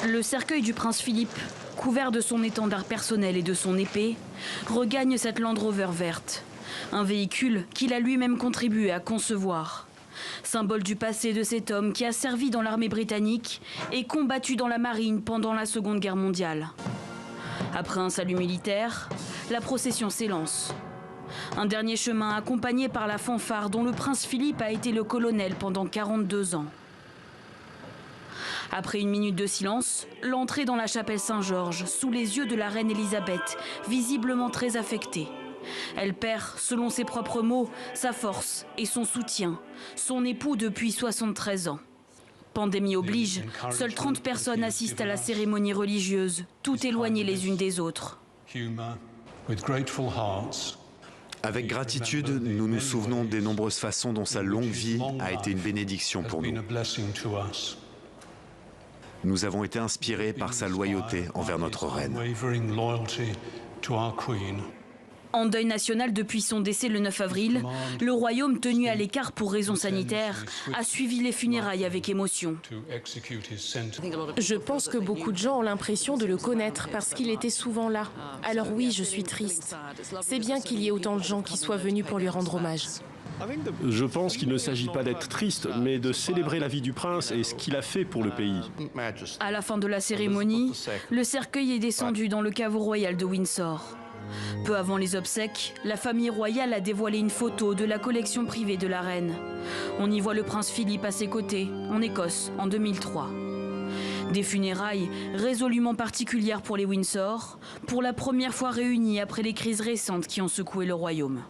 Le cercueil du prince Philippe, couvert de son étendard personnel et de son épée, regagne cette Land Rover verte. Un véhicule qu'il a lui-même contribué à concevoir. Symbole du passé de cet homme qui a servi dans l'armée britannique et combattu dans la marine pendant la Seconde Guerre mondiale. Après un salut militaire, la procession s'élance. Un dernier chemin accompagné par la fanfare dont le prince Philippe a été le colonel pendant 42 ans. Après une minute de silence, l'entrée dans la chapelle Saint-Georges, sous les yeux de la reine Elisabeth, visiblement très affectée. Elle perd, selon ses propres mots, sa force et son soutien, son époux depuis 73 ans. Pandémie oblige, seules 30 personnes assistent à la cérémonie religieuse, toutes éloignées les unes des autres. Avec gratitude, nous nous souvenons des nombreuses façons dont sa longue vie a été une bénédiction pour nous. Nous avons été inspirés par sa loyauté envers notre reine. En deuil national depuis son décès le 9 avril, le royaume, tenu à l'écart pour raisons sanitaires, a suivi les funérailles avec émotion. Je pense que beaucoup de gens ont l'impression de le connaître parce qu'il était souvent là. Alors oui, je suis triste. C'est bien qu'il y ait autant de gens qui soient venus pour lui rendre hommage. Je pense qu'il ne s'agit pas d'être triste, mais de célébrer la vie du prince et ce qu'il a fait pour le pays. À la fin de la cérémonie, le cercueil est descendu dans le caveau royal de Windsor. Peu avant les obsèques, la famille royale a dévoilé une photo de la collection privée de la reine. On y voit le prince Philippe à ses côtés, en Écosse, en 2003. Des funérailles résolument particulières pour les Windsor, pour la première fois réunis après les crises récentes qui ont secoué le royaume.